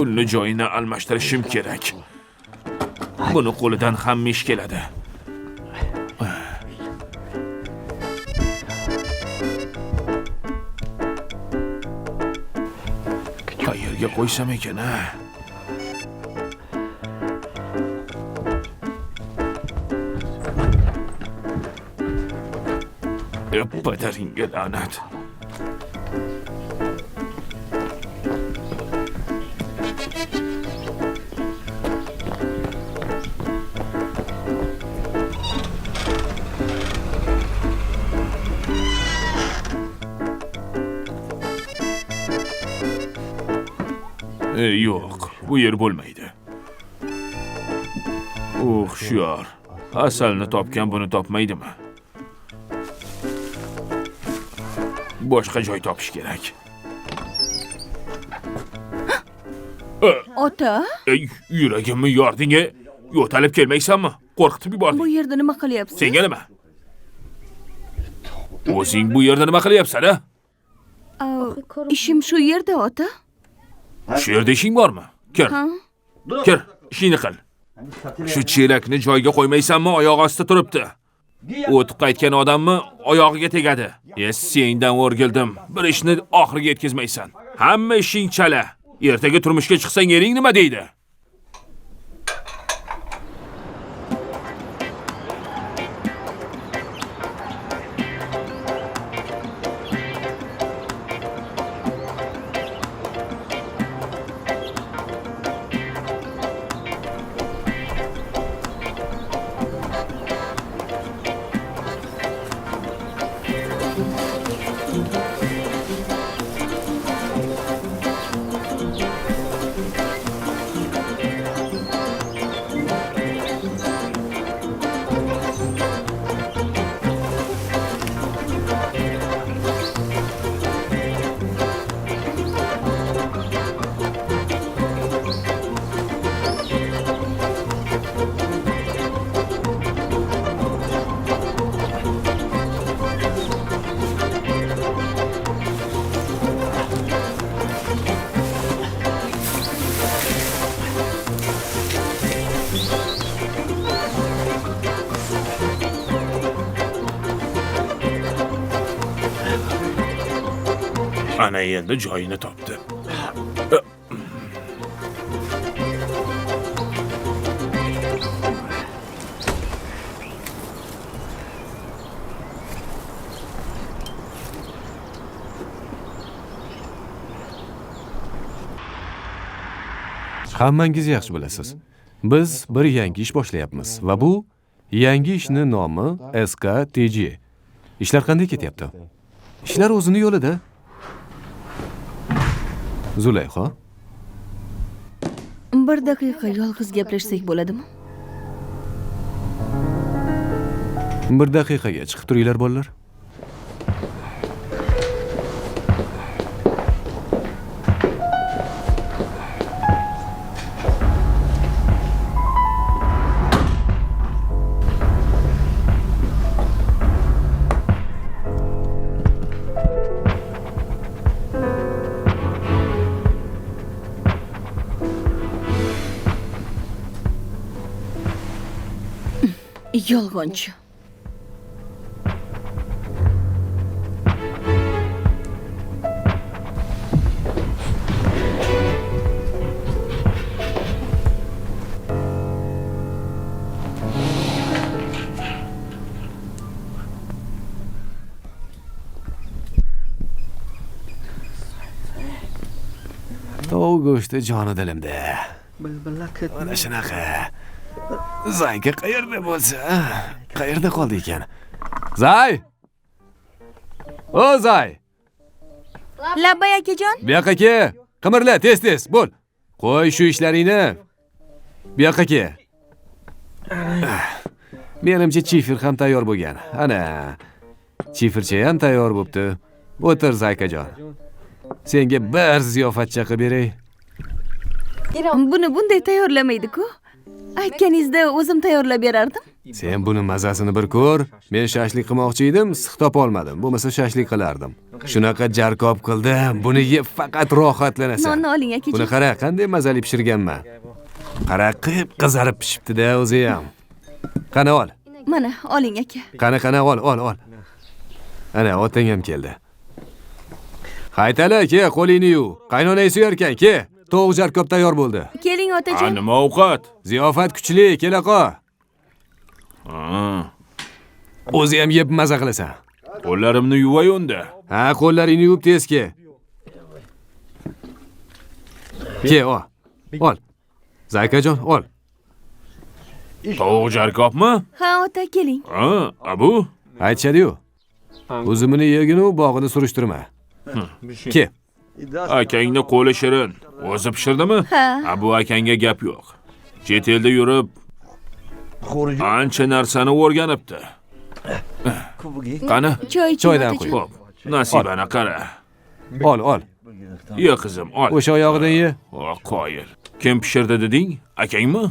Pulni joyini almashtirishim kerak. Buni qo'lidan hamma ish keladi. joyiga qo'ysam ekan-a? Padaringga la'nat. Yo'q, bu yer bo'lmaydi. Hushyor. Asalni topgan buni topmaydimi? Boshqa joy topish kerak. Ota, Yuragimni yording-a? Yo'talib kelmaysanmi? Qo'rqitib bu yubording. yerda nima qilyapsiz? Senga nima? O'zing bu yerda nima qilyapsan-a? Ishim shu yerda, ota. Shu yerda ishing bormi? Kir. Ha? Kir, ishingni qil. Shu chelakni joyiga qo'ymaysanmi? Oyoq ostida turibdi. O'tib qaytgan odammi oyog'iga tegadi. Sendan o'rgildim. Bir ishni oxiriga yetkazmaysan. Hamma ishing chala. Ertaga turmushga chiqsang ering nima deydi? Ana endi joyini topdi. Hammangiz yaxshi bilasiz. Biz bir yangi ish boshlayapmiz va bu yangi ishning nomi SKTG. Ishlar qanday ketyapti? Ishlar o'zini yo'lida. Zulayho, Bir daqiqa yolg'iz gaplashsak bo'ladimi? bir daqiqaga chiqib turinglar bolalar. Yolg'onchi. Tov go'shti joni dilimda. Mana shunaqa. Zayga qayerda bo'lsa? Qayerda qoldi ekan? Zay! O Zay! Labbay akajon. Bu yoqqa kel. Qimirla, tez-tez, bo'l. Qo'y shu ishlaringni. Bu yoqqa kel. Menimcha chifir ham tayyor bo'lgan. Ana, chifircha ham tayyor bo'libdi. O'tir Zaykajon. Senga bir ziyofat chaqib beray. Buni bunday tayyorlamaydi-ku. Aytganingizda o'zim tayyorlab berardim. Sen buni mazasini bir ko'r. Men shashlik qilmoqchi edim, siq topa olmadim. Bo'lmasa shashlik qilardim. Shunaqa jarkob qildim. Buni yeb faqat rohatlanasan. Nonni oling akajon. Buni qara, qanday mazali pishirganman. Qara, qizarib pishibdi-da o'zi ham. Qani ol. Mana, oling aka. Qani ol. Ana, otang ham keldi. Haytala, ke, qo'lingni yuv. Qaynonang suyarkan, ke. tovuq jarkob tayyor bo'ldi. Keling Ha, otajon. nima ovqat? Ziyofat kuchli, kela qol. Ha, O'zi ham yeb maza qilasan. qo'llarimni yuvay unda. Ha, qo'llaringni yuvib tez ke. Ke, ol. Ol. Zaykajon, ol. Tovuq jarkobmi? Ha, ota, keling. Ha, abu. Aytishadi-yu. O'zimni yeginu bog'ini surishtirma. Ke. Akangni qo'li shirin. O'zi pishirdimi? Ha. Abu akangga gap yo'q. Chet elda yurib ancha narsani o'rganibdi. Qani? Choy iching Choydan otajon. Xo'p, nasibani qara. Ol, ol. Ye qizim, ol. O'sha oyog'idan ye. O, qoyil. Kim pishirdi deding? Akangmi?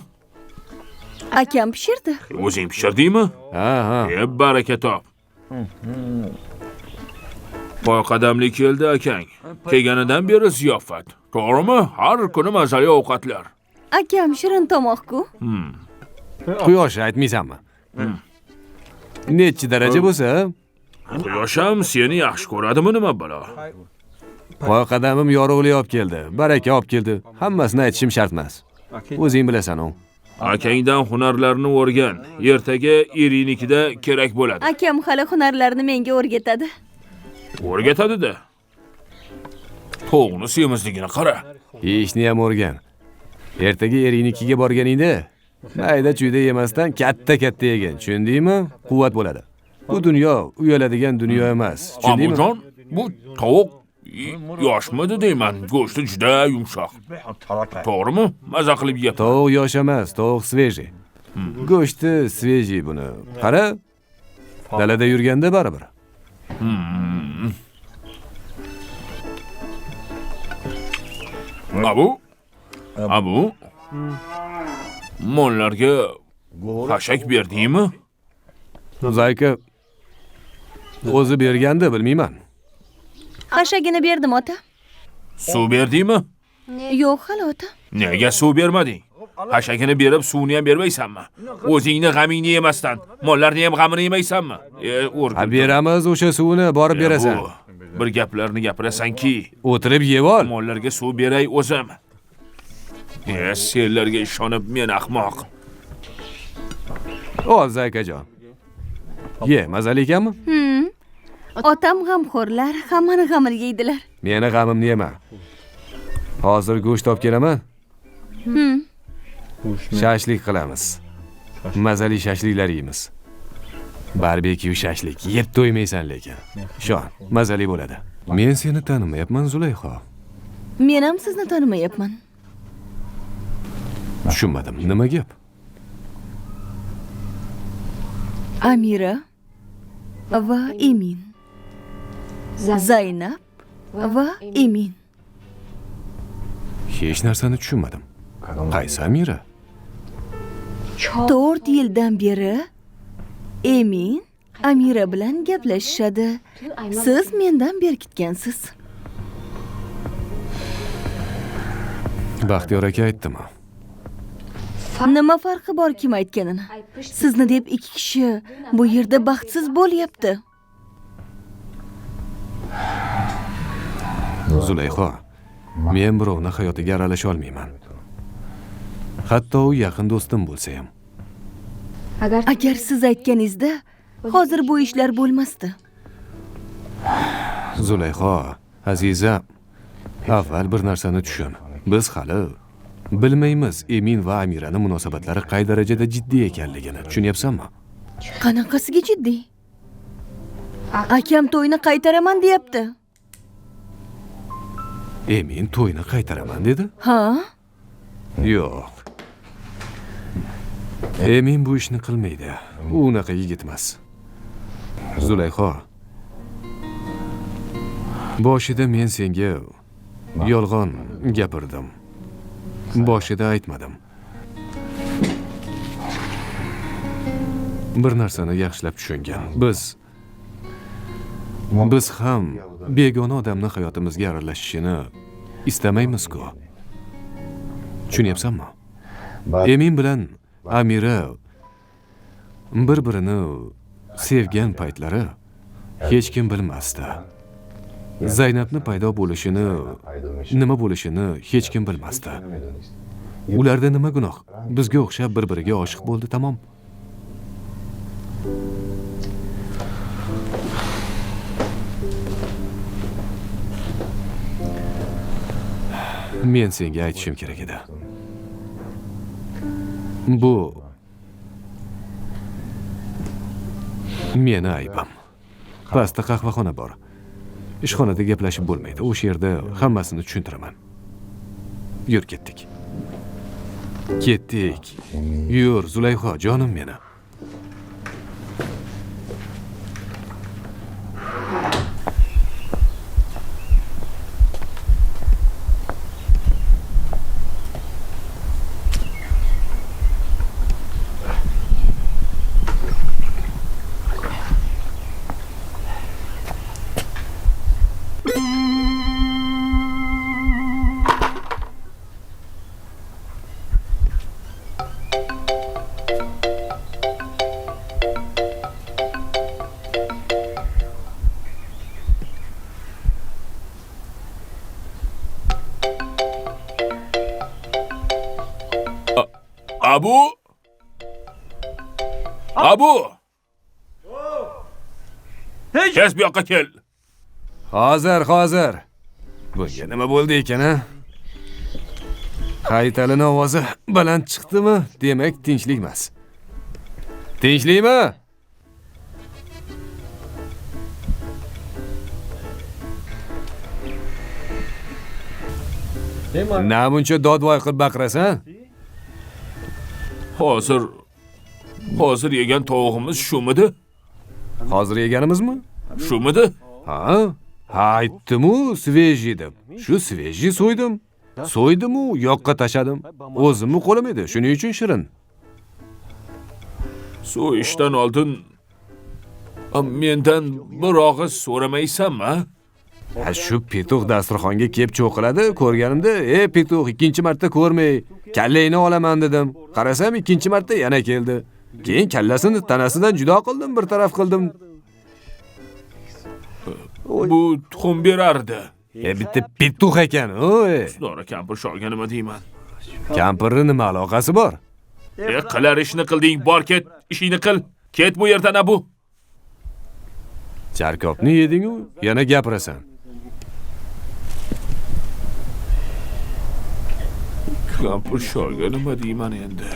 Akam pishirdi. O'zing pishirdingmi? Ha, ha. Baraka top. Qo'y qadamli keldi akang. Kelganidan beri ziyofat. To'g'rimi? Har kuni mazali ovqatlar. Akam shirin tomoq-ku. Quyosh aytmaysanmi? Nechi daraja bo'lsa, Quyosh ham seni yaxshi ko'radimi nima balo? qo'y qadamim yorug'lik olib keldi, baraka olib keldi. Hammasini aytishim shart emas. O'zing bilasan-ku. Akangdan hunarlarni o'rgan. Ertaga erinikida kerak bo'ladi. Akam hali hunarlarni menga o'rgatadi. O'rgatadi-da. To'g'ni semizligini qara. Ishni ham o'rgan. Ertaga erinikiga borganingda mayda-chuyda yemasdan katta-katta yegin. Tushundingmi? Quvvat bo'ladi. Bu dunyo uyaladigan dunyo emas. Tushundingmi? Amujon, bu tovuq yoshmidi deyman. Go'shti juda yumshoq. To'g'rimi? Maza qilib yeb. Tovuq yosh emas, tovuq sveji. Go'shti sveji buni. Qara. Dalada yurganda baribir. Abu. Mollarga xashak berdingmi? Zayka o'zi berganda bilmayman. Xashagini berdim, ota. Suv berdingmi? Yo'q, hali ota. Nega suv bermading? Xashagini berib suvni ham bermaysanmi? O'zingni g'amingni yemasdan, mollarni ham g'amini yemaysanmi? Ha, beramiz o'sha suvni borib berasan. Bir gaplarni gapirasanki, O'tirib yeb ol. mollarga suv beray o'zim. Senlarga ishonib men ahmoq. Ol Zaykajon. Ye, mazali ekanmi? Otam g'amxo'rlar, hammani g'amini yeydilar. Meni g'amimni yema. Hozir go'sht olib kelaman. Shashlik qilamiz. Mazali shashliklar yeymiz. Barbekyu shashlik yeb to'ymaysan lekin. Ishon, mazali bo'ladi. Men seni tanimayapman, Zulayxo. Men ham sizni tanimayapman. Tushunmadim. Nima gap? Amira va Emin. Zaynab va Emin. Hech narsani tushunmadim. Qaysi Amira? 4 yildan beri Emin Amira bilan gaplashishadi. Siz mendan berkitgansiz. Baxtiyor aka aytdimi? Nima farqi bor kim aytganini? Sizni deb 2 kishi bu yerda baxtsiz bo'lyapti. Zulayxo, men birovni hayotiga aralasha olmayman. Hatto u yaqin do'stim bo'lsa ham. Agar siz aytganingizda hozir bu ishlar bo'lmasdi. Zulayxo, aziza, avval bir narsani tushun. Biz hali bilmaymiz Emin va Amirani munosabatlari qay darajada jiddiy ekanligini. Tushunyapsanmi? Qanaqasiga jiddiy? Akam to'yni qaytaraman deyapti. Emin to'yni qaytaraman dedi? Ha? Yo'q. Emin bu ishni qilmaydi. U unaqa yigit emas. Zulayxo, boshida men senga yolg'on gapirdim. Boshida aytmadim. Bir narsani yaxshilab tushungan. Biz ham begona odamni hayotimizga aralashishini istamaymiz-ku. Tushunyapsanmi? Emin bilan Amira bir-birini sevgan paytlari hech kim bilmasdi. Zaynabni paydo bo'lishini, nima bo'lishini hech kim bilmasdi. Ularda nima gunoh? Bizga o'xshab bir-biriga oshiq bo'ldi, tamom. Men senga aytishim kerak edi. Bu meni aybim. Pastda qahvaxona bor. Ishxonada gaplashib bo'lmaydi. O'sha yerda hammasini tushuntiraman. Yur ketdik. Ketdik. Yur, Zulayho, jonim meni. Abu! Kes bu yoqqa kel. Hozir. Bunga nima bo'ldi ekan-a? Haytalini ovozi baland chiqdimi? Demak, tinchlik emas. Tinchlikmi? Namuncha dodvoy qilib baqirasan? Hozir yegan tovuqimiz shumidi? Hozir yeganimizmi? Shumidi? Ha, aytdim-u, svejiy deb. Shu svejiy so'ydim. So'ydim-u, yoqqa tashadim. O'zimni qo'lim edi, shuning uchun shirin. So'yishdan oldin mendan bir og'iz so'ramaysanmi? Ha, shu petuq dasturxonga kelib cho'qiladi, ko'rganimda, petuq, ikkinchi marta ko'rmay, kallangni olaman dedim. Qarasam, ikkinchi marta yana keldi. Keyin kallasini tanasidan judo qildim, bir taraf qildim. Bu tuxum berardi. Bitta petuq ekan, oy. Dora kampir shoga nima deyman? Kampirning nima aloqasi bor? Qilar ishni qilding, bor ket, ishingni qil. Ket bu yerdan Abu. Charkopni yeding-u, yana gapirasan. Kampir shoga nima deyman endi?